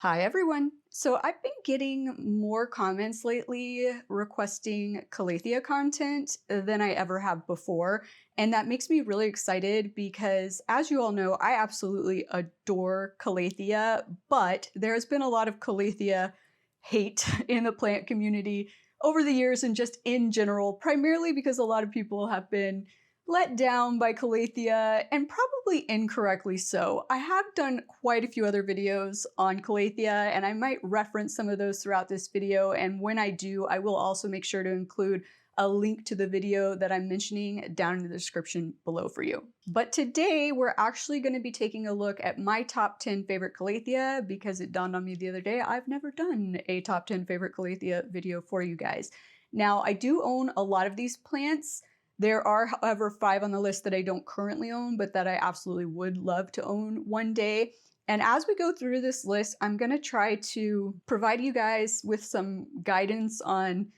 Hi everyone. So I've been getting more comments lately requesting Calathea content than I ever have before. And that makes me really excited because as you all know, I absolutely adore Calathea, but there's been a lot of Calathea hate in the plant community over the years and just in general, primarily because a lot of people have been let down by Calathea, and probably incorrectly so. I have done quite a few other videos on Calathea, and I might reference some of those throughout this video, and when I do, I will also make sure to include a link to the video that I'm mentioning down in the description below for you. But today, we're actually going to be taking a look at my top 10 favorite Calathea, because it dawned on me the other day, I've never done a top 10 favorite Calathea video for you guys. Now, I do own a lot of these plants. There are, however, 5 on the list that I don't currently own, but that I absolutely would love to own one day. And as we go through this list, I'm going to try to provide you guys with some guidance on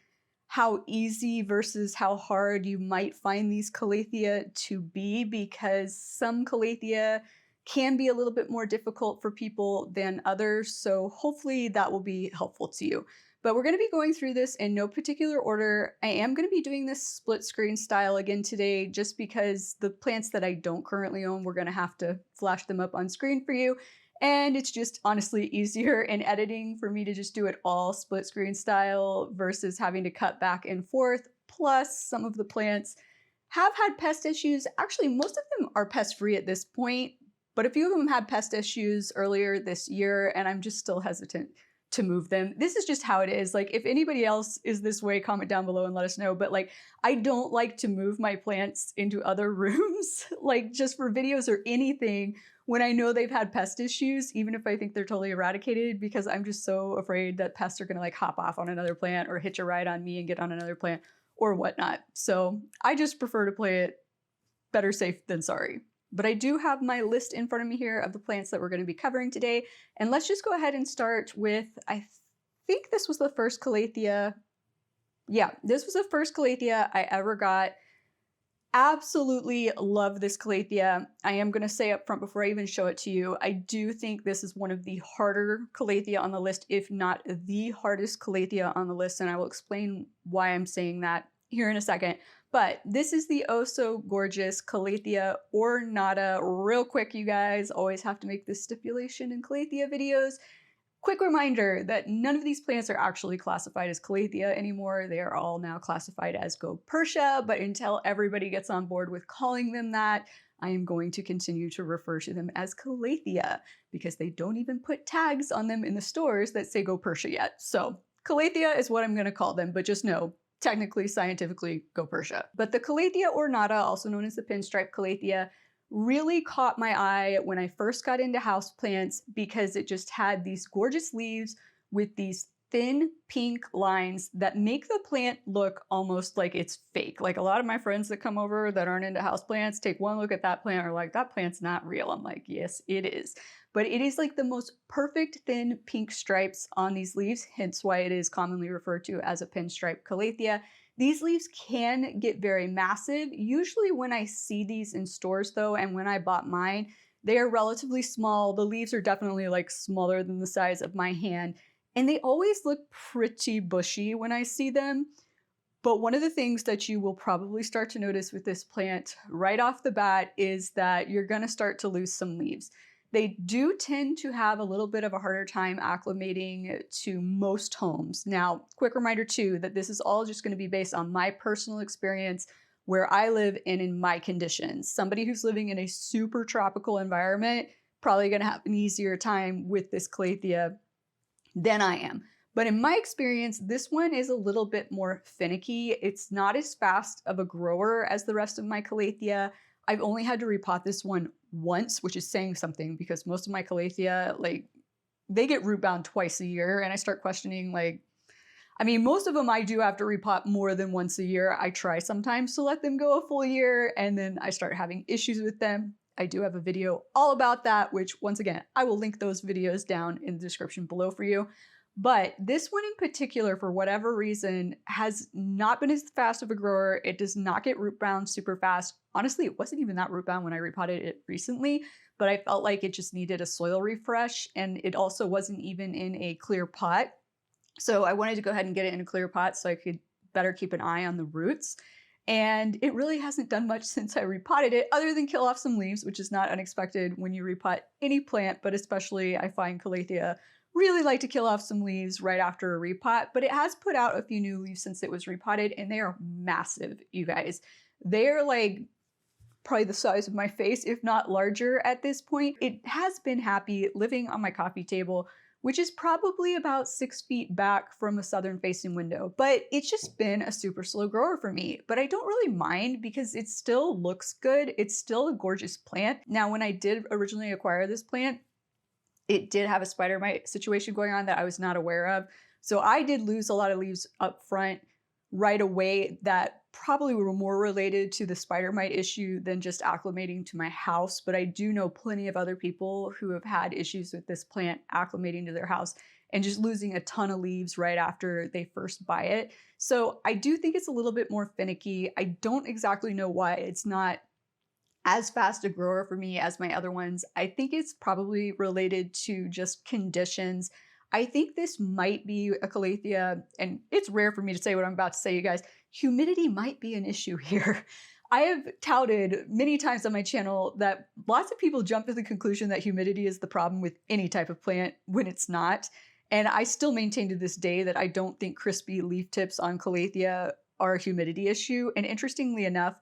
how easy versus how hard you might find these Calathea to be, because some Calathea can be a little bit more difficult for people than others. So hopefully that will be helpful to you. But we're going to be going through this in no particular order. I am going to be doing this split screen style again today, just because the plants that I don't currently own, we're going to have to flash them up on screen for you. And it's just honestly easier in editing for me to just do it all split screen style versus having to cut back and forth. Plus, some of the plants have had pest issues. Actually, most of them are pest free at this point, but a few of them had pest issues earlier this year, and I'm just still hesitant to move them. This is just how it is. Like, if anybody else is this way, comment down below and let us know. But like, I don't like to move my plants into other rooms, like just for videos or anything, when I know they've had pest issues, even if I think they're totally eradicated, because I'm just so afraid that pests are gonna like hop off on another plant or hitch a ride on me and get on another plant or whatnot. So I just prefer to play it better safe than sorry. But I do have my list in front of me here of the plants that we're going to be covering today. And let's just go ahead and start with, I think this was the first Calathea. Yeah, this was the first Calathea I ever got. Absolutely love this Calathea. I am going to say up front before I even show it to you, I do think this is one of the harder Calathea on the list, if not the hardest Calathea on the list. And I will explain why I'm saying that here in a second. But this is the oh so gorgeous Calathea Ornata. Real quick, you guys, always have to make this stipulation in Calathea videos. Quick reminder that none of these plants are actually classified as Calathea anymore. They are all now classified as Gopurtia, but until everybody gets on board with calling them that, I am going to continue to refer to them as Calathea, because they don't even put tags on them in the stores that say Gopurtia yet. So Calathea is what I'm going to call them, but just know, technically, scientifically, Gopurtia. But the Calathea Ornata, also known as the pinstripe Calathea, really caught my eye when I first got into houseplants, because it just had these gorgeous leaves with these thin pink lines that make the plant look almost like it's fake. Like, a lot of my friends that come over that aren't into houseplants take one look at that plant are like, that plant's not real. I'm like, yes, it is. But it is like the most perfect thin pink stripes on these leaves, hence why it is commonly referred to as a pinstripe Calathea. These leaves can get very massive. Usually when I see these in stores though, and when I bought mine, they are relatively small. The leaves are definitely like smaller than the size of my hand, and they always look pretty bushy when I see them. But one of the things that you will probably start to notice with this plant right off the bat is that you're gonna start to lose some leaves. They do tend to have a little bit of a harder time acclimating to most homes. Now, quick reminder too, that this is all just going to be based on my personal experience where I live and in my conditions. Somebody who's living in a super tropical environment, probably going to have an easier time with this Calathea than I am. But in my experience, this one is a little bit more finicky. It's not as fast of a grower as the rest of my Calathea. I've only had to repot this one once, which is saying something, because most of my Calathea, like, they get root bound twice a year, and I start questioning, like, I mean, most of them I do have to repot more than once a year. I try sometimes to let them go a full year, and then I start having issues with them. I do have a video all about that, which once again, I will link those videos down in the description below for you. But this one in particular, for whatever reason, has not been as fast of a grower. It does not get root bound super fast. Honestly, it wasn't even that root bound when I repotted it recently, but I felt like it just needed a soil refresh, and it also wasn't even in a clear pot. So I wanted to go ahead and get it in a clear pot so I could better keep an eye on the roots. And it really hasn't done much since I repotted it, other than kill off some leaves, which is not unexpected when you repot any plant, but especially I find Calathea really like to kill off some leaves right after a repot. But it has put out a few new leaves since it was repotted, and they are massive, you guys. They're like probably the size of my face, if not larger at this point. It has been happy living on my coffee table, which is probably about 6 feet back from a southern facing window. But it's just been a super slow grower for me. But I don't really mind because it still looks good. It's still a gorgeous plant. Now, when I did originally acquire this plant, it did have a spider mite situation going on that I was not aware of. So I did lose a lot of leaves up front right away that probably were more related to the spider mite issue than just acclimating to my house. But I do know plenty of other people who have had issues with this plant acclimating to their house and just losing a ton of leaves right after they first buy it. So I do think it's a little bit more finicky. I don't exactly know why it's not as fast a grower for me as my other ones. I think it's probably related to just conditions. I think this might be a Calathea, and it's rare for me to say what I'm about to say, you guys. Humidity might be an issue here. I have touted many times on my channel that lots of people jump to the conclusion that humidity is the problem with any type of plant when it's not. And I still maintain to this day that I don't think crispy leaf tips on Calathea are a humidity issue. And interestingly enough,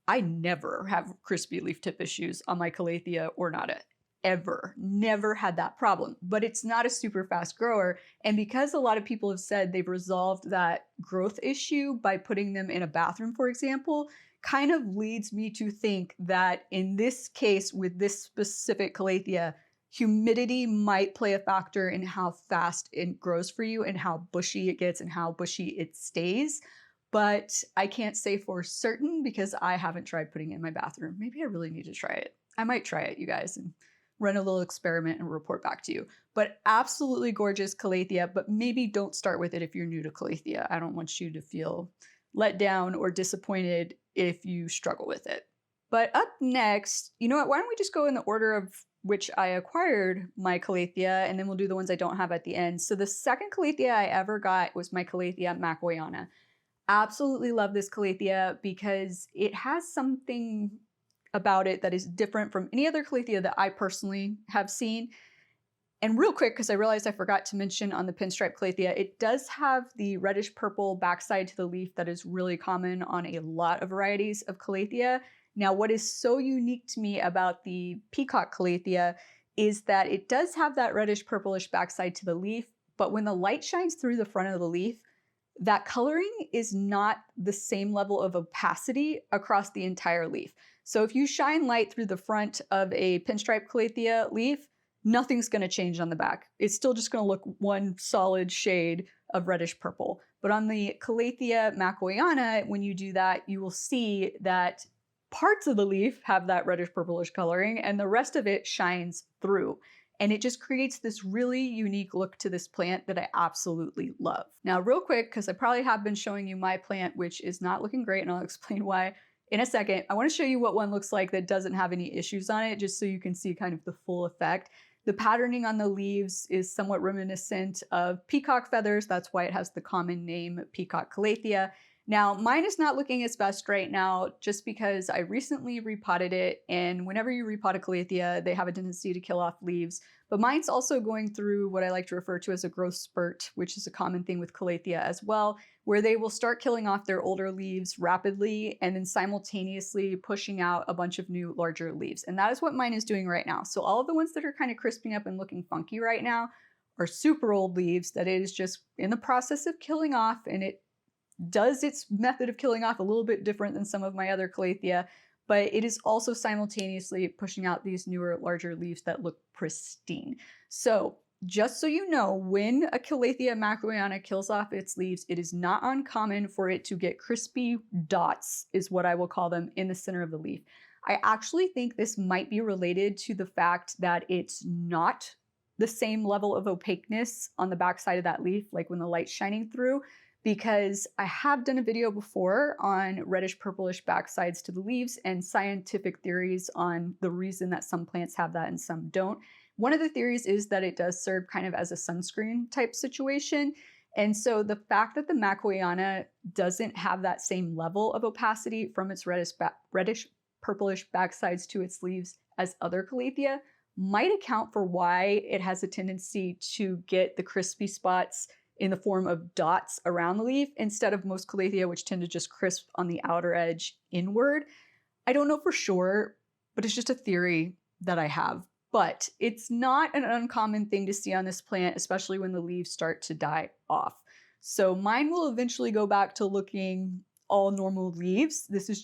I never have crispy leaf tip issues on my Calathea Ornata. Ever. Never had that problem. But it's not a super fast grower. And because a lot of people have said they've resolved that growth issue by putting them in a bathroom, for example, kind of leads me to think that in this case, with this specific Calathea, humidity might play a factor in how fast it grows for you and how bushy it gets and how bushy it stays. But I can't say for certain because I haven't tried putting it in my bathroom. Maybe I really need to try it. I might try it, you guys, and run a little experiment and report back to you. But absolutely gorgeous Calathea, but maybe don't start with it if you're new to Calathea. I don't want you to feel let down or disappointed if you struggle with it. But up next, you know what, why don't we just go in the order of which I acquired my Calathea, and then we'll do the ones I don't have at the end. So the second Calathea I ever got was my Calathea Macoiana. Absolutely love this Calathea because it has something about it that is different from any other Calathea that I personally have seen. And real quick, because I realized I forgot to mention on the pinstripe Calathea, it does have the reddish purple backside to the leaf that is really common on a lot of varieties of Calathea. Now, what is so unique to me about the peacock Calathea is that it does have that reddish purplish backside to the leaf, but when the light shines through the front of the leaf, that coloring is not the same level of opacity across the entire leaf. So if you shine light through the front of a pinstripe Calathea leaf, nothing's going to change on the back. It's still just going to look one solid shade of reddish purple. But on the Calathea Macoiana, when you do that, you will see that parts of the leaf have that reddish purplish coloring and the rest of it shines through. And it just creates this really unique look to this plant that I absolutely love. Now, real quick, because I probably have been showing you my plant, which is not looking great, and I'll explain why in a second. I want to show you what one looks like that doesn't have any issues on it, just so you can see kind of the full effect. The patterning on the leaves is somewhat reminiscent of peacock feathers. That's why it has the common name Peacock Calathea. Now, mine is not looking its best right now just because I recently repotted it, and whenever you repot a Calathea, they have a tendency to kill off leaves. But mine's also going through what I like to refer to as a growth spurt, which is a common thing with Calathea as well, where they will start killing off their older leaves rapidly and then simultaneously pushing out a bunch of new, larger leaves. And that is what mine is doing right now. So all of the ones that are kind of crisping up and looking funky right now are super old leaves that it is just in the process of killing off, and it does its method of killing off a little bit different than some of my other Calathea, but it is also simultaneously pushing out these newer, larger leaves that look pristine. So just so you know, when a Calathea Macoiana kills off its leaves, it is not uncommon for it to get crispy dots, is what I will call them, in the center of the leaf. I actually think this might be related to the fact that it's not the same level of opaqueness on the backside of that leaf, like when the light's shining through, because I have done a video before on reddish purplish backsides to the leaves and scientific theories on the reason that some plants have that and some don't. One of the theories is that it does serve kind of as a sunscreen type situation. And so the fact that the Macoiana doesn't have that same level of opacity from its reddish purplish backsides to its leaves as other Calathea might account for why it has a tendency to get the crispy spots in the form of dots around the leaf instead of most Calathea, which tend to just crisp on the outer edge inward. I don't know for sure, but it's just a theory that I have. But it's not an uncommon thing to see on this plant, especially when the leaves start to die off. So mine will eventually go back to looking all normal leaves. It's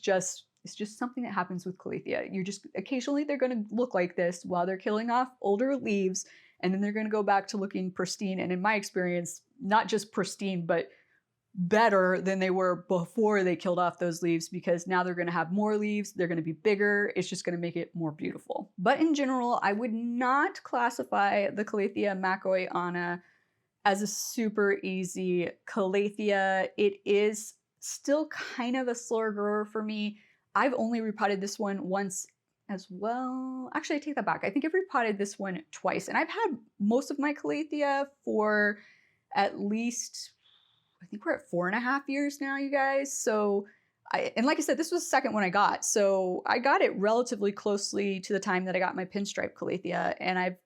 just something that happens with Calathea. Occasionally they're going to look like this while they're killing off older leaves, and then they're going to go back to looking pristine. And in my experience, not just pristine, but better than they were before they killed off those leaves, because now they're going to have more leaves, they're going to be bigger, it's just going to make it more beautiful. But in general, I would not classify the Calathea Macoiana as a super easy Calathea. It is still kind of a slower grower for me. I've only repotted this one once as well. Actually, I take that back. I think I've repotted this one twice, and I've had most of my Calathea for at least, I think we're at 4.5 years now, you guys. So, and like I said, this was the second one I got. So I got it relatively closely to the time that I got my pinstripe Calathea, and I've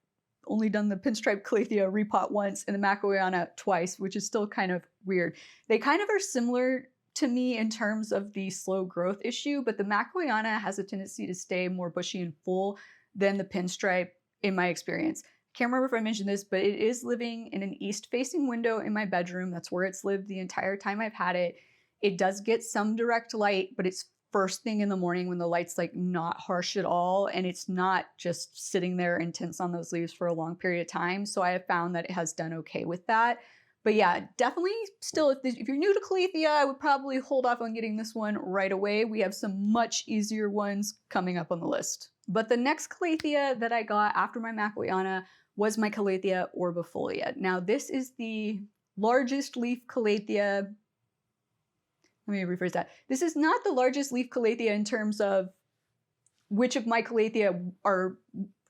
only done the pinstripe Calathea repot once and the Macoiana twice, which is still kind of weird. They kind of are similar to me in terms of the slow growth issue, but the Macoiana has a tendency to stay more bushy and full than the pinstripe in my experience. Can't remember if I mentioned this, but it is living in an east-facing window in my bedroom. That's where it's lived the entire time I've had it. It does get some direct light, but it's first thing in the morning when the light's like not harsh at all, and it's not just sitting there intense on those leaves for a long period of time. So I have found that it has done okay with that. But yeah, definitely still, if you're new to Calathea, I would probably hold off on getting this one right away. We have some much easier ones coming up on the list. But the next Calathea that I got after my Macoiana was my Calathea Orbofolia. Now this is the largest leaf Calathea. Let me rephrase that. This is not the largest leaf Calathea in terms of which of my Calathea are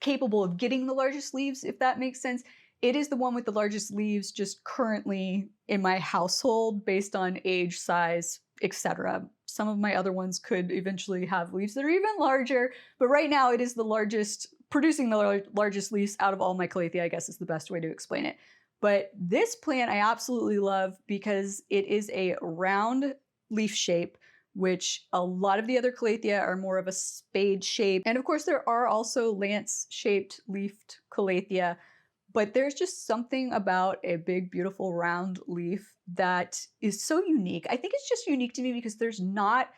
capable of getting the largest leaves, if that makes sense. It is the one with the largest leaves just currently in my household based on age, size, etc. Some of my other ones could eventually have leaves that are even larger, but right now it is the largest, producing the largest leaves out of all my Calathea, I guess is the best way to explain it. But this plant I absolutely love because it is a round leaf shape, which a lot of the other Calathea are more of a spade shape. And of course there are also lance-shaped leafed Calathea, but there's just something about a big, beautiful round leaf that is so unique. I think it's just unique to me because there's not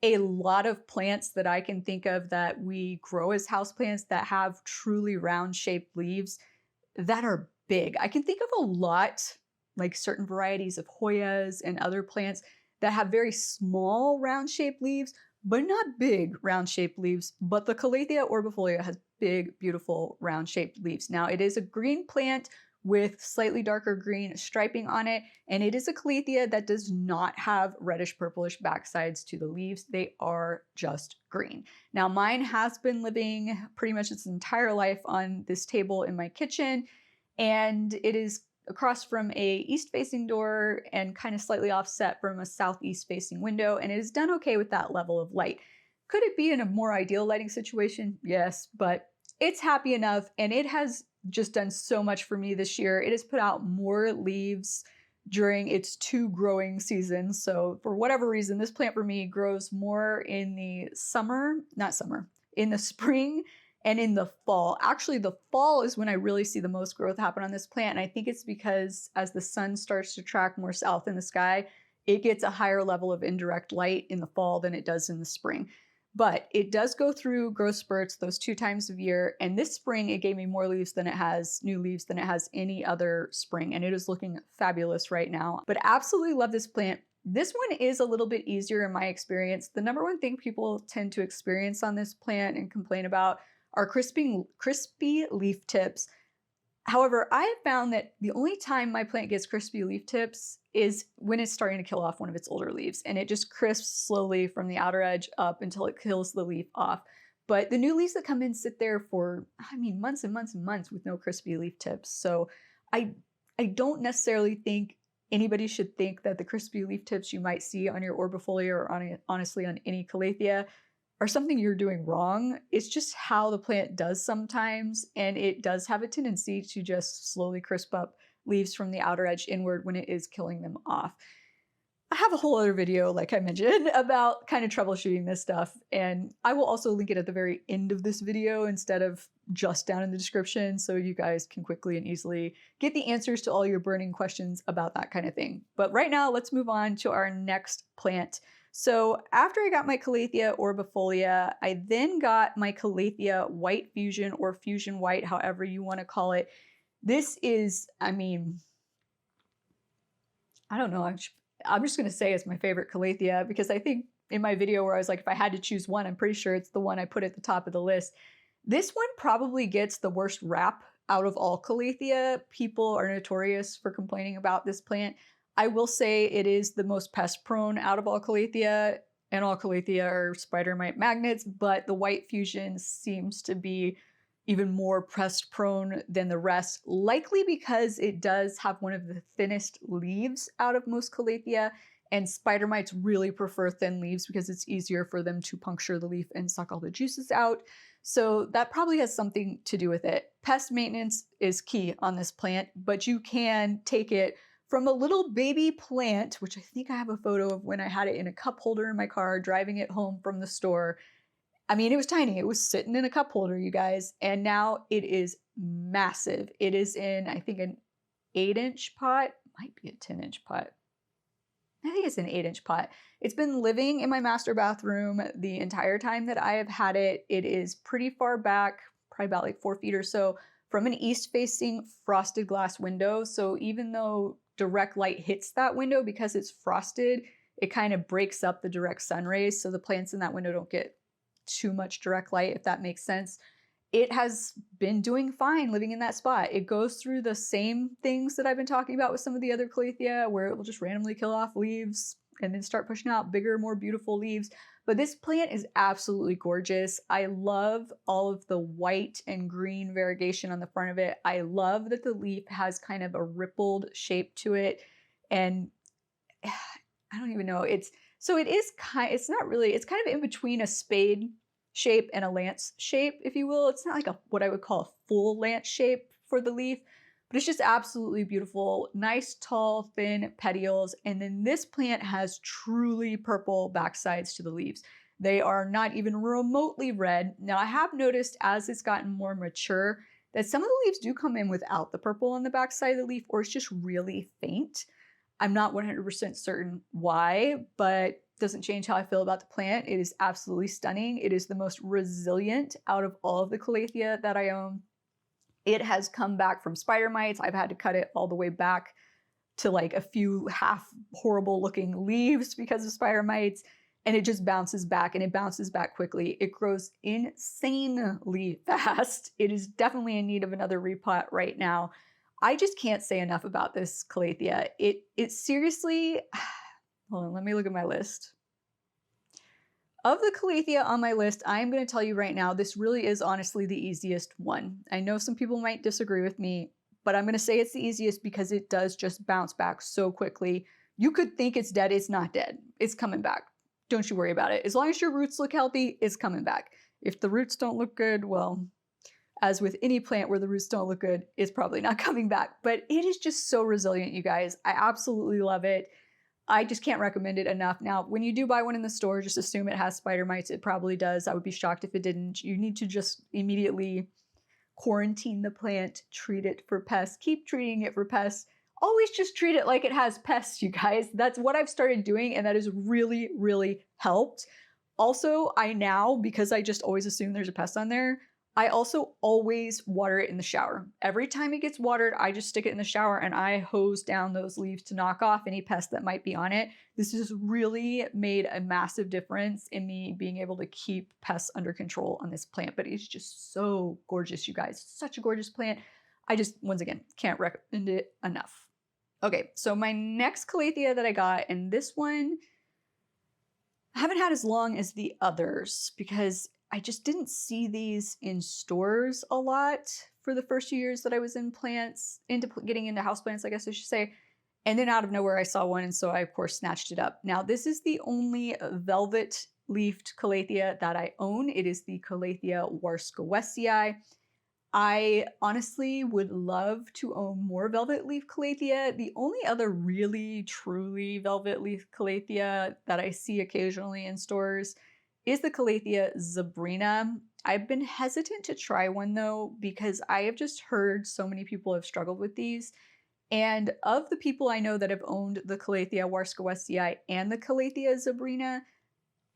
a lot of plants that I can think of that we grow as houseplants that have truly round shaped leaves that are big. I can think of a lot, like certain varieties of Hoyas and other plants that have very small round shaped leaves, but not big round shaped leaves. But the Calathea Orbofolia has big, beautiful round shaped leaves. Now it is a green plant with slightly darker green striping on it, and it is a Calathea that does not have reddish purplish backsides to the leaves. They are just green. Now mine has been living pretty much its entire life on this table in my kitchen, and it is across from a east-facing door and kind of slightly offset from a southeast-facing window, and it has done okay with that level of light. Could it be in a more ideal lighting situation? Yes, but it's happy enough, and it has just done so much for me this year. It has put out more leaves during its 2 growing seasons. So for whatever reason, this plant for me grows more in the in the spring and in the fall. Actually, the fall is when I really see the most growth happen on this plant. And I think it's because as the sun starts to track more south in the sky, it gets a higher level of indirect light in the fall than it does in the spring. But it does go through growth spurts those 2 times a year. And this spring, it gave me more leaves than it has, new leaves than it has any other spring. And it is looking fabulous right now. But absolutely love this plant. This one is a little bit easier in my experience. The number one thing people tend to experience on this plant and complain about are crispy leaf tips. However, I have found that the only time my plant gets crispy leaf tips is when it's starting to kill off one of its older leaves, and it just crisps slowly from the outer edge up until it kills the leaf off. But the new leaves that come in sit there for, I mean, months and months and months with no crispy leaf tips. So I I don't necessarily think anybody should think that the crispy leaf tips you might see on your orbifolia or honestly on any Calathea are something you're doing wrong. It's just how the plant does sometimes, and it does have a tendency to just slowly crisp up leaves from the outer edge inward when it is killing them off. I have a whole other video, like I mentioned, about kind of troubleshooting this stuff, and I will also link it at the very end of this video instead of just down in the description, so you guys can quickly and easily get the answers to all your burning questions about that kind of thing. But right now, let's move on to our next plant. So after I got my Calathea orbifolia, I then got my Calathea white fusion or fusion white, however you want to call it. This is, I mean, I don't know. I'm just going to say it's my favorite Calathea because I think in my video where I was like, if I had to choose one, I'm pretty sure it's the one I put at the top of the list. This one probably gets the worst rap out of all Calathea. People are notorious for complaining about this plant. I will say it is the most pest prone out of all Calathea, and all Calathea are spider mite magnets, but the white fusion seems to be even more pest prone than the rest, likely because it does have one of the thinnest leaves out of most Calathea, and spider mites really prefer thin leaves because it's easier for them to puncture the leaf and suck all the juices out. So that probably has something to do with it. Pest maintenance is key on this plant, but you can take it from a little baby plant, which I think I have a photo of when I had it in a cup holder in my car, driving it home from the store. I mean, it was tiny. It was sitting in a cup holder, you guys, and now it is massive. It is in, I think, an 8-inch pot. Might be a 10-inch pot. I think it's an 8-inch pot. It's been living in my master bathroom the entire time that I have had it. It is pretty far back, probably about like 4 feet or so, from an east-facing frosted glass window. So even though direct light hits that window, because it's frosted, it kind of breaks up the direct sun rays, so the plants in that window don't get too much direct light, if that makes sense. It has been doing fine living in that spot. It goes through the same things that I've been talking about with some of the other Calathea, where it will just randomly kill off leaves and then start pushing out bigger, more beautiful leaves. But this plant is absolutely gorgeous. I love all of the white and green variegation on the front of it. I love that the leaf has kind of a rippled shape to it. And I don't even know, it's not really, it's kind of in between a spade shape and a lance shape, if you will. It's not like what I would call a full lance shape for the leaf, but it's just absolutely beautiful. Nice, tall, thin petioles. And then this plant has truly purple backsides to the leaves. They are not even remotely red. Now, I have noticed as it's gotten more mature that some of the leaves do come in without the purple on the backside of the leaf, or it's just really faint. I'm not 100% certain why, but doesn't change how I feel about the plant. It is absolutely stunning. It is the most resilient out of all of the Calathea that I own. It has come back from spider mites. I've had to cut it all the way back to like a few half horrible looking leaves because of spider mites, and it just bounces back, and it bounces back quickly. It grows insanely fast. It is definitely in need of another repot right now. I just can't say enough about this Calathea. It seriously, hold on, let me look at my list. Of the Calathea on my list, I am going to tell you right now, this really is honestly the easiest one. I know some people might disagree with me, but I'm going to say it's the easiest because it does just bounce back so quickly. You could think it's dead. It's not dead. It's coming back. Don't you worry about it. As long as your roots look healthy, it's coming back. If the roots don't look good, well, as with any plant where the roots don't look good, it's probably not coming back. But it is just so resilient, you guys. I absolutely love it. I just can't recommend it enough. Now, when you do buy one in the store, just assume it has spider mites. It probably does. I would be shocked if it didn't. You need to just immediately quarantine the plant, treat it for pests, keep treating it for pests. Always just treat it like it has pests, you guys. That's what I've started doing, and that has really, really helped. Also, I now, because I just always assume there's a pest on there, I also always water it in the shower. Every time it gets watered, I just stick it in the shower and I hose down those leaves to knock off any pests that might be on it. This has really made a massive difference in me being able to keep pests under control on this plant, but it's just so gorgeous, you guys. Such a gorgeous plant. I just, once again, can't recommend it enough. Okay, so my next Calathea that I got, and this one I haven't had as long as the others because I just didn't see these in stores a lot for the first few years that I was in plants, getting into houseplants, I guess I should say. And then out of nowhere, I saw one, and so I, of course, snatched it up. Now, this is the only velvet leafed Calathea that I own. It is the Calathea Warsawi. I honestly would love to own more velvet leaf Calathea. The only other really, truly velvet leaf Calathea that I see occasionally in stores is the Calathea Zebrina. I've been hesitant to try one though, because I have just heard so many people have struggled with these. And of the people I know that have owned the Calathea Warsawi and the Calathea Zebrina,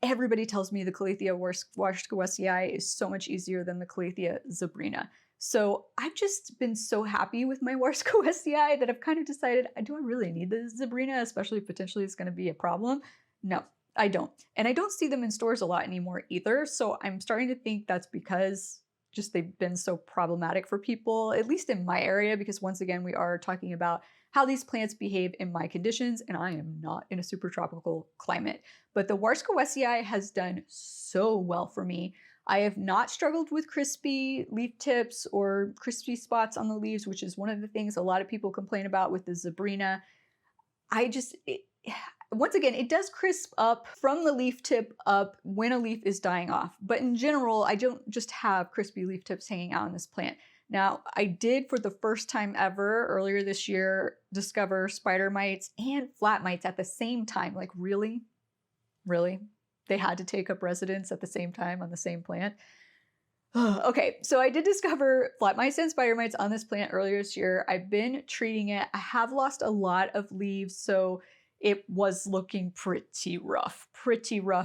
everybody tells me the Calathea Warsawi is so much easier than the Calathea Zebrina. So I've just been so happy with my Warsawi that I've kind of decided, do I really need the Zebrina, especially if potentially it's going to be a problem? No, I don't. And I don't see them in stores a lot anymore either. So I'm starting to think that's because just they've been so problematic for people, at least in my area, because once again, we are talking about how these plants behave in my conditions, and I am not in a super tropical climate. But the Warsawi has done so well for me. I have not struggled with crispy leaf tips or crispy spots on the leaves, which is one of the things a lot of people complain about with the Zebrina. Once again, it does crisp up from the leaf tip up when a leaf is dying off. But in general, I don't just have crispy leaf tips hanging out on this plant. Now, I did for the first time ever earlier this year discover spider mites and flat mites at the same time. Like, really? Really? They had to take up residence at the same time on the same plant? Okay, so I did discover flat mites and spider mites on this plant earlier this year. I've been treating it. I have lost a lot of leaves, so it was looking pretty rough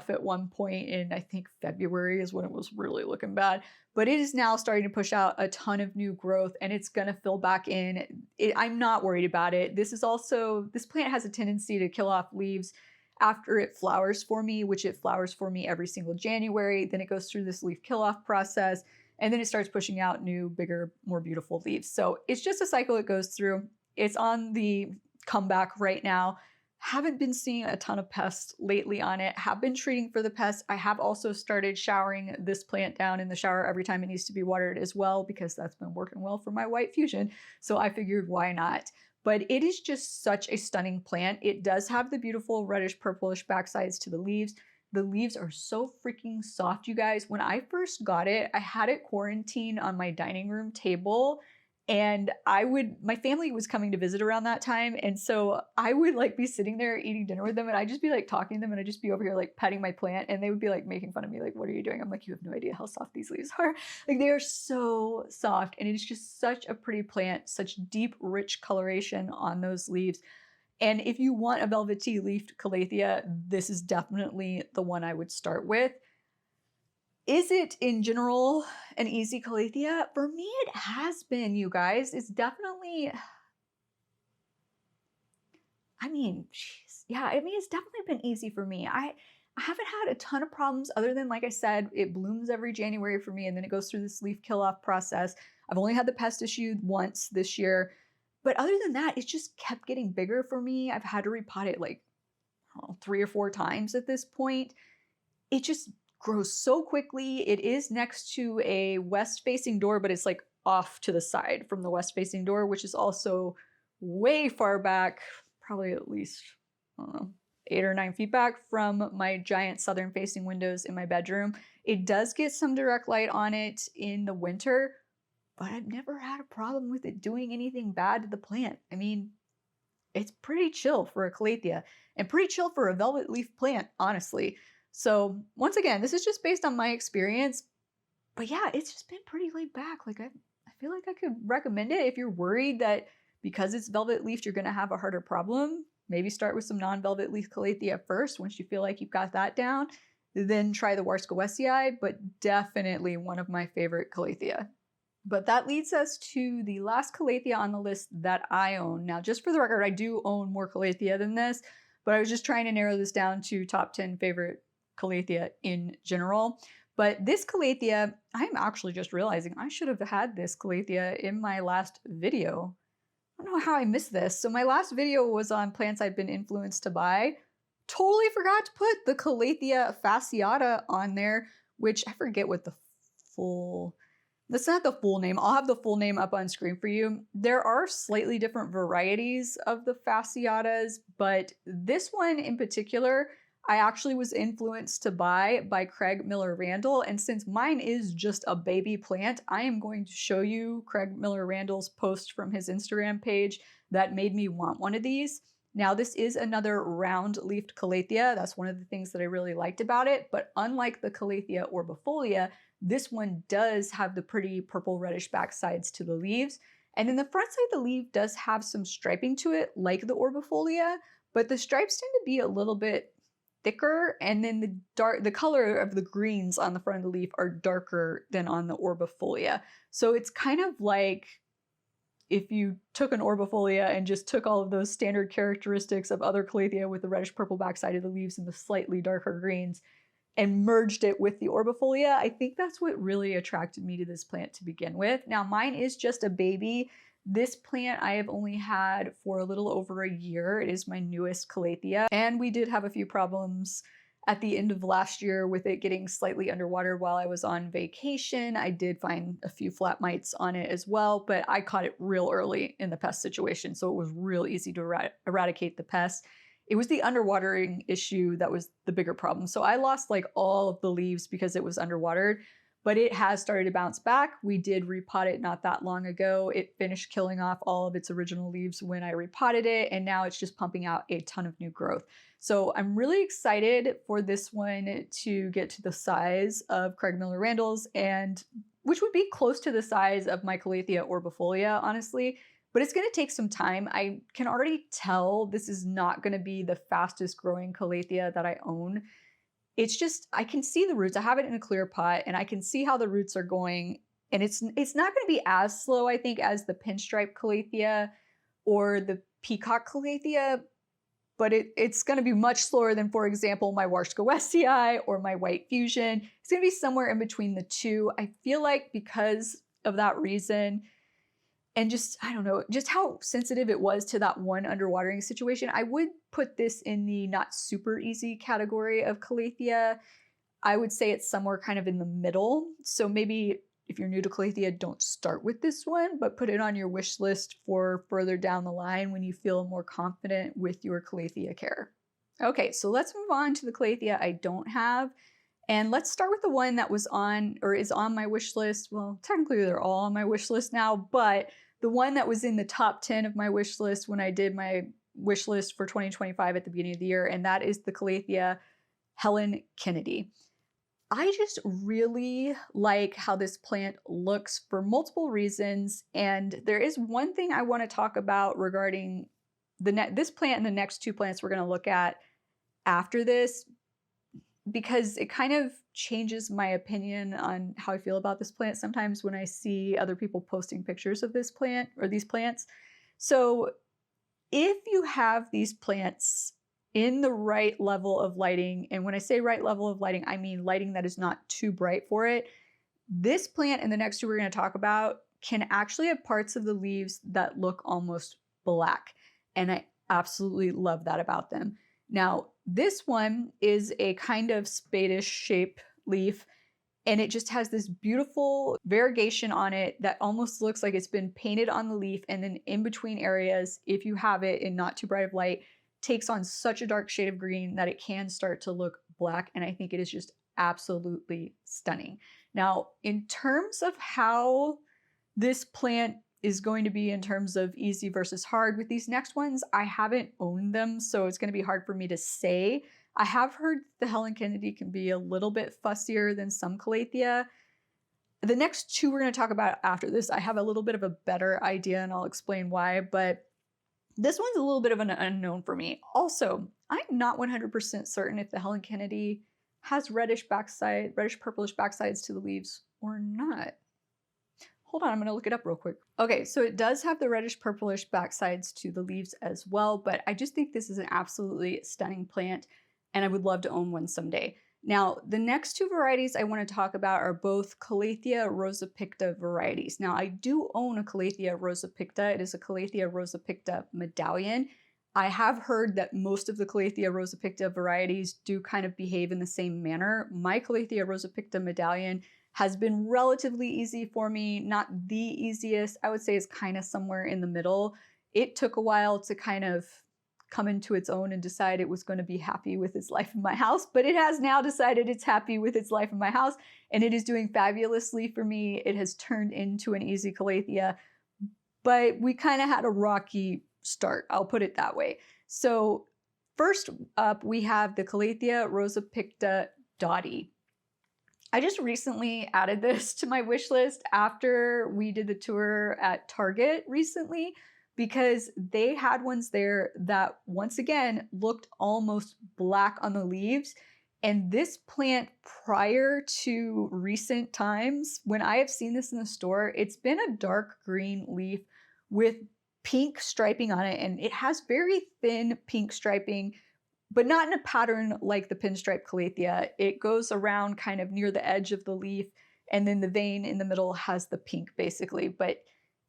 at one point in, I think, February is when it was really looking bad. But it is now starting to push out a ton of new growth, and it's gonna fill back in. I'm not worried about it. This plant has a tendency to kill off leaves after it flowers for me, which it flowers for me every single January. Then it goes through this leaf kill-off process, and then it starts pushing out new, bigger, more beautiful leaves. So it's just a cycle it goes through. It's on the comeback right now. Haven't been seeing a ton of pests lately on it. Have been treating for the pests. I have also started showering this plant down in the shower every time it needs to be watered as well, because that's been working well for my white fusion. So I figured, why not? But it is just such a stunning plant. It does have the beautiful reddish purplish backsides to the leaves. The leaves are so freaking soft, you guys. When I first got it, I had it quarantined on my dining room table, and my family was coming to visit around that time. And so I would like be sitting there eating dinner with them, and I'd just be like talking to them, and I'd just be over here like petting my plant, and they would be like making fun of me, like, what are you doing? I'm like, you have no idea how soft these leaves are. Like, they are so soft, and it is just such a pretty plant, such deep, rich coloration on those leaves. And if you want a velvety leafed Calathea, this is definitely the one I would start with. Is it, in general, an easy Calathea? For me, it has been, you guys. It's definitely, it's definitely been easy for me. I haven't had a ton of problems other than, like I said, it blooms every January for me, and then it goes through this leaf kill-off process. I've only had the pest issue once this year. But other than that, it's just kept getting bigger for me. I've had to repot it like 3 or 4 times at this point. It just grows so quickly. It is next to a west-facing door, but it's like off to the side from the west-facing door, which is also way far back, probably at least, I don't know, 8 or 9 feet back from my giant southern-facing windows in my bedroom. It does get some direct light on it in the winter, but I've never had a problem with it doing anything bad to the plant. I mean, it's pretty chill for a Calathea and pretty chill for a velvet leaf plant, honestly. So once again, this is just based on my experience, but yeah, it's just been pretty laid back. Like, I feel like I could recommend it if you're worried that because it's velvet leafed, you're gonna have a harder problem. Maybe start with some non-velvet leaf Calathea first. Once you feel like you've got that down, then try the Warsawi, but definitely one of my favorite Calathea. But that leads us to the last Calathea on the list that I own. Now, just for the record, I do own more Calathea than this, but I was just trying to narrow this down to top 10 favorite Calathea in general. But this Calathea, I'm actually just realizing I should have had this Calathea in my last video. I don't know how I missed this. So my last video was on plants I've been influenced to buy. Totally forgot to put the Calathea Fasciata on there, which I forget what the full... That's not the full name. I'll have the full name up on screen for you. There are slightly different varieties of the fasciatas, but this one in particular, I actually was influenced to buy by Craig Miller Randall. And since mine is just a baby plant, I am going to show you Craig Miller Randall's post from his Instagram page that made me want one of these. Now, this is another round-leafed Calathea. That's one of the things that I really liked about it. But unlike the Calathea Orbifolia, this one does have the pretty purple reddish backsides to the leaves. And then the front side of the leaf does have some striping to it, like the Orbifolia, but the stripes tend to be a little bit thicker, and then the color of the greens on the front of the leaf are darker than on the Orbifolia. So it's kind of like if you took an Orbifolia and just took all of those standard characteristics of other Calathea with the reddish purple backside of the leaves and the slightly darker greens and merged it with the Orbifolia. I think that's what really attracted me to this plant to begin with. Now, mine is just a baby. This plant I have only had for a little over a year. It is my newest Calathea, and we did have a few problems at the end of last year with it getting slightly underwatered while I was on vacation. I did find a few flat mites on it as well, but I caught it real early in the pest situation, so it was real easy to eradicate the pest. It was the underwatering issue that was the bigger problem. So I lost like all of the leaves because it was underwatered, but it has started to bounce back. We did repot it not that long ago. It finished killing off all of its original leaves when I repotted it, and now it's just pumping out a ton of new growth. So I'm really excited for this one to get to the size of Craig Miller Randall's, and which would be close to the size of my Calathea Orbifolia, honestly. But it's going to take some time. I can already tell this is not going to be the fastest growing Calathea that I own. It's just, I can see the roots. I have it in a clear pot and I can see how the roots are going. And it's not going to be as slow, I think, as the pinstripe Calathea or the peacock Calathea, but it's going to be much slower than, for example, my Warsawi Westii or my White Fusion. It's going to be somewhere in between the two. I feel like because of that reason, and just, I don't know, just how sensitive it was to that one underwatering situation, I would put this in the not super easy category of Calathea. I would say it's somewhere kind of in the middle. So maybe if you're new to Calathea, don't start with this one, but put it on your wish list for further down the line when you feel more confident with your Calathea care. Okay, so let's move on to the Calathea I don't have. And let's start with the one that was on, or is on my wish list. Well, technically they're all on my wish list now, but the one that was in the top 10 of my wish list when I did my wish list for 2025 at the beginning of the year, and that is the Calathea Helen Kennedy. I just really like how this plant looks for multiple reasons, and there is one thing I want to talk about regarding this plant and the next two plants we're going to look at after this, because it kind of changes my opinion on how I feel about this plant sometimes when I see other people posting pictures of this plant or these plants. So if you have these plants in the right level of lighting, and when I say right level of lighting, I mean lighting that is not too bright for it, this plant and the next two we're going to talk about can actually have parts of the leaves that look almost black. And I absolutely love that about them. Now, this one is a kind of spadish shape leaf, and it just has this beautiful variegation on it that almost looks like it's been painted on the leaf, and then in between areas, if you have it in not too bright of light, takes on such a dark shade of green that it can start to look black, and I think it is just absolutely stunning. Now, in terms of how this plant is going to be in terms of easy versus hard with these next ones, I haven't owned them, so it's going to be hard for me to say. I have heard the Helen Kennedy can be a little bit fussier than some Calathea. The next two we're going to talk about after this, I have a little bit of a better idea, and I'll explain why, but this one's a little bit of an unknown for me. Also, I'm not 100% certain if the Helen Kennedy has reddish purplish backsides to the leaves or not. Hold on, I'm gonna look it up real quick. Okay, so it does have the reddish purplish backsides to the leaves as well, but I just think this is an absolutely stunning plant and I would love to own one someday. Now, the next two varieties I want to talk about are both Calathea Rosapika varieties. Now, I do own a Calathea Rosapika. It is a Calathea Rosapika medallion. I have heard that most of the Calathea Rosapika varieties do kind of behave in the same manner. My Calathea Rosapika medallion has been relatively easy for me, not the easiest. I would say it's kind of somewhere in the middle. It took a while to kind of come into its own and decide it was going to be happy with its life in my house, but it has now decided it's happy with its life in my house, and it is doing fabulously for me. It has turned into an easy Calathea, but we kind of had a rocky start, I'll put it that way. So first up, we have the Calathea Rosapika Doy. I just recently added this to my wish list after we did the tour at Target recently, because they had ones there that once again looked almost black on the leaves. And this plant, prior to recent times, when I have seen this in the store, it's been a dark green leaf with pink striping on it, and it has very thin pink striping, but not in a pattern like the pinstripe Calathea. It goes around kind of near the edge of the leaf, and then the vein in the middle has the pink basically. But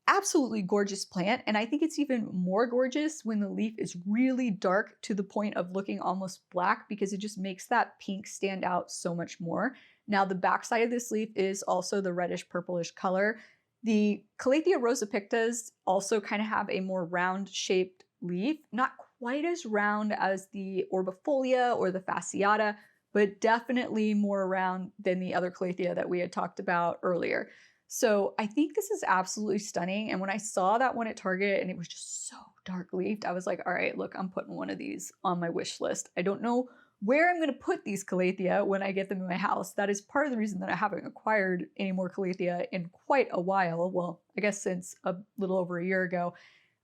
absolutely gorgeous plant, and I think it's even more gorgeous when the leaf is really dark to the point of looking almost black, because it just makes that pink stand out so much more. Now, the backside of this leaf is also the reddish purplish color. The Calathea Rosapikas also kind of have a more round shaped leaf, not quite as round as the Orbofolia or the Fasciata, but definitely more round than the other Calathea that we had talked about earlier. So I think this is absolutely stunning. And when I saw that one at Target and it was just so dark leafed, I was like, all right, look, I'm putting one of these on my wish list. I don't know where I'm going to put these Calathea when I get them in my house. That is part of the reason that I haven't acquired any more Calathea in quite a while. Well, I guess since a little over a year ago,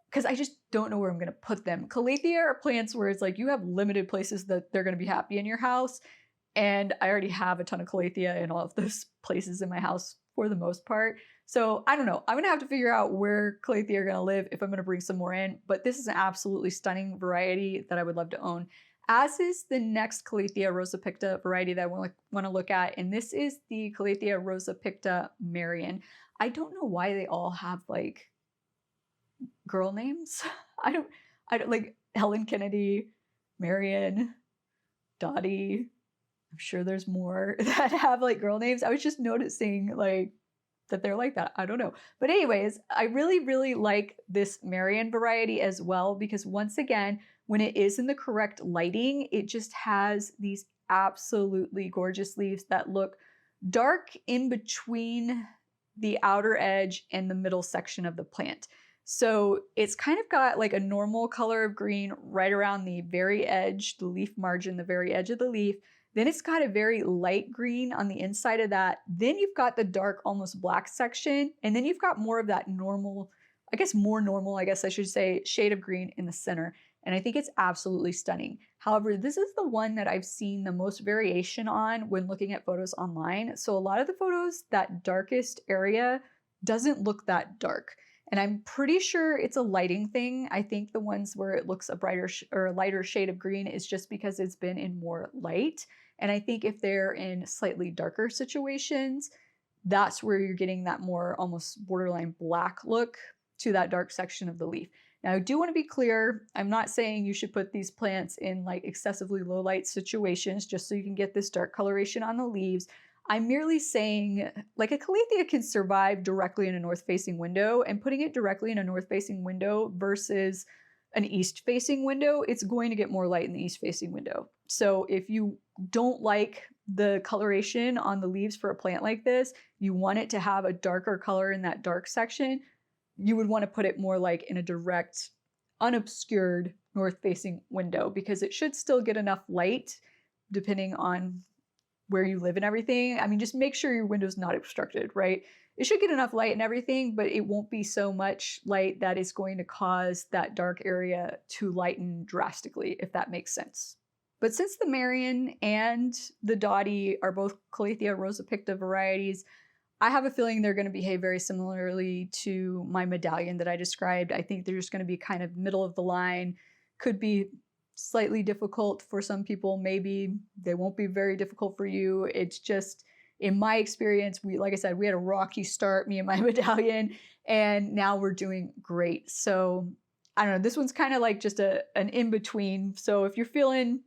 because I just don't know where I'm going to put them. Calathea are plants where it's like you have limited places that they're going to be happy in your house. And I already have a ton of Calathea in all of those places in my house for the most part. So I don't know. I'm going to have to figure out where Calathea are going to live if I'm going to bring some more in. But this is an absolutely stunning variety that I would love to own, as is the next Calathea Rosapika variety that I want to look at. And this is the Calathea Rosapika Marian. I don't know why they all have like girl names. I don't like Helen Kennedy, Marian, Dottie. I'm sure there's more that have like girl names. I was just noticing like that they're like that. I don't know. But anyways, I really, really like this Marian variety as well, because once again, when it is in the correct lighting, it just has these absolutely gorgeous leaves that look dark in between the outer edge and the middle section of the plant. So it's kind of got like a normal color of green right around the very edge, the leaf margin, the very edge of the leaf. Then it's got a very light green on the inside of that. Then you've got the dark, almost black section. And then you've got more of that normal, I guess more normal, I guess I should say, shade of green in the center. And I think it's absolutely stunning. However, this is the one that I've seen the most variation on when looking at photos online. So a lot of the photos, that darkest area doesn't look that dark. And I'm pretty sure it's a lighting thing. I think the ones where it looks a brighter or a lighter shade of green is just because it's been in more light. And I think if they're in slightly darker situations, that's where you're getting that more almost borderline black look to that dark section of the leaf. Now, I do want to be clear, I'm not saying you should put these plants in like excessively low light situations just so you can get this dark coloration on the leaves. I'm merely saying like a Calathea can survive directly in a north-facing window, and putting it directly in a north-facing window versus an east-facing window, it's going to get more light in the east-facing window. So if you don't like the coloration on the leaves for a plant like this, you want it to have a darker color in that dark section, you would want to put it more like in a direct, unobscured north-facing window, because it should still get enough light depending on where you live and everything. I mean, just make sure your window's not obstructed, right? It should get enough light and everything, but it won't be so much light that it's going to cause that dark area to lighten drastically, if that makes sense. But since the Marian and the Doy are both Calathea Rosapika varieties, I have a feeling they're going to behave very similarly to my Medallion that I described. I think they're just going to be kind of middle of the line, could be slightly difficult for some people. Maybe they won't be very difficult for you. It's just, in my experience, like I said, we had a rocky start, me and my medallion, and now we're doing great. So I don't know, this one's kind of like just an in-between. So if you're feeling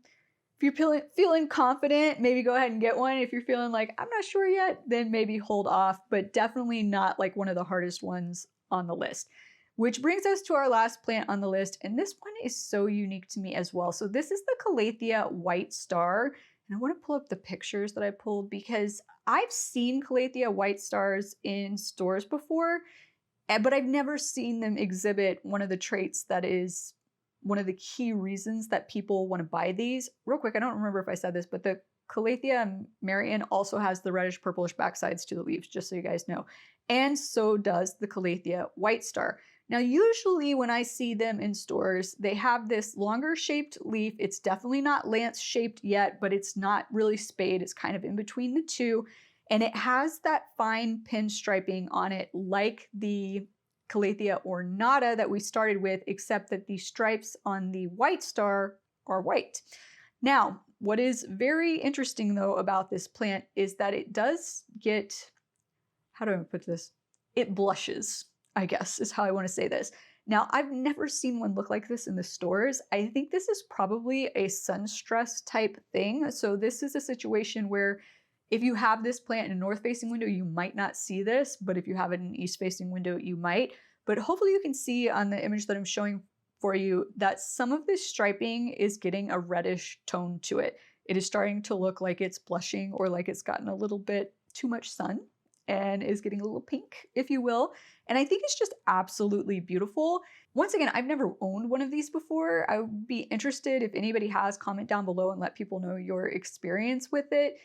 confident, maybe go ahead and get one. If you're feeling like, I'm not sure yet, then maybe hold off, but definitely not like one of the hardest ones on the list. Which brings us to our last plant on the list, and this one is so unique to me as well. So this is the Calathea White Star, and I want to pull up the pictures that I pulled because I've seen Calathea White Stars in stores before, but I've never seen them exhibit one of the traits that is one of the key reasons that people want to buy these. Real quick, I don't remember if I said this, but the Calathea Marian also has the reddish purplish backsides to the leaves, just so you guys know. And so does the Calathea White Star. Now, usually when I see them in stores, they have this longer shaped leaf. It's definitely not lance shaped yet, but it's not really spade. It's kind of in between the two. And it has that fine pinstriping on it like the Calathea Ornata that we started with, except that the stripes on the White Star are white. Now, what is very interesting though about this plant is that it does get, how do I put this? It blushes, I guess is how I want to say this. Now, I've never seen one look like this in the stores. I think this is probably a sun stress type thing. So this is a situation where if you have this plant in a north-facing window, you might not see this, but if you have it in an east-facing window, you might. But hopefully you can see on the image that I'm showing for you that some of this striping is getting a reddish tone to it. It is starting to look like it's blushing or like it's gotten a little bit too much sun and is getting a little pink, if you will. And I think it's just absolutely beautiful. Once again, I've never owned one of these before. I would be interested if anybody has, comment down below and let people know your experience with it.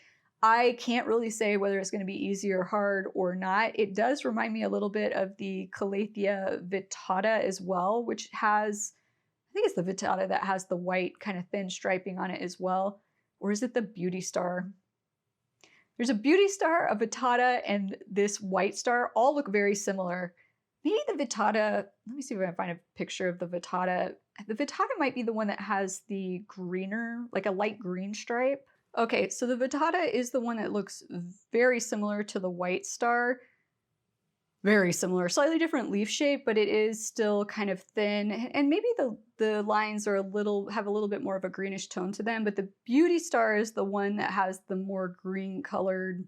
I can't really say whether it's going to be easy or hard or not. It does remind me a little bit of the Calathea Vittata as well, which has, I think it's the Vittata that has the white kind of thin striping on it as well. Or is it the Beauty Star? There's a Beauty Star, a Vittata, and this White Star all look very similar. Maybe the Vittata, let me see if I can find a picture of the Vittata. The Vittata might be the one that has the greener, like a light green stripe. Okay, so the Vittata is the one that looks very similar to the White Star. Very similar, slightly different leaf shape, but it is still kind of thin. And maybe the lines are have a little bit more of a greenish tone to them, but the Beauty Star is the one that has the more green colored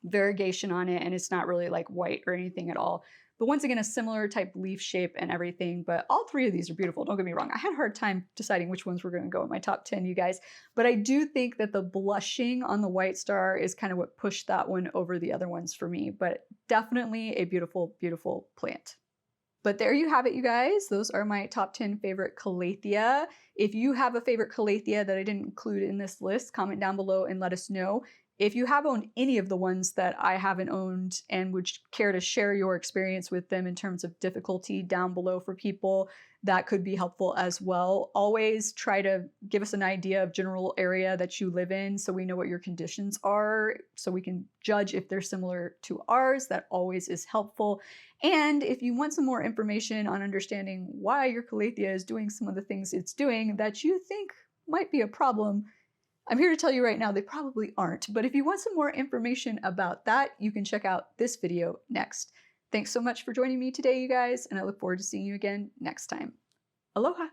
variegation on it, and it's not really like white or anything at all. But once again, a similar type leaf shape and everything, but all three of these are beautiful, don't get me wrong. I had a hard time deciding which ones were gonna go in my top 10, you guys, but I do think that the blushing on the White Star is kind of what pushed that one over the other ones for me, but definitely a beautiful, beautiful plant. But there you have it, you guys. Those are my top 10 favorite Calathea. If you have a favorite Calathea that I didn't include in this list, comment down below and let us know. If you have owned any of the ones that I haven't owned and would care to share your experience with them in terms of difficulty down below for people, that could be helpful as well. Always try to give us an idea of general area that you live in so we know what your conditions are, so we can judge if they're similar to ours. That always is helpful. And if you want some more information on understanding why your Calathea is doing some of the things it's doing that you think might be a problem, I'm here to tell you right now, they probably aren't. But if you want some more information about that, you can check out this video next. Thanks so much for joining me today, you guys, and I look forward to seeing you again next time. Aloha!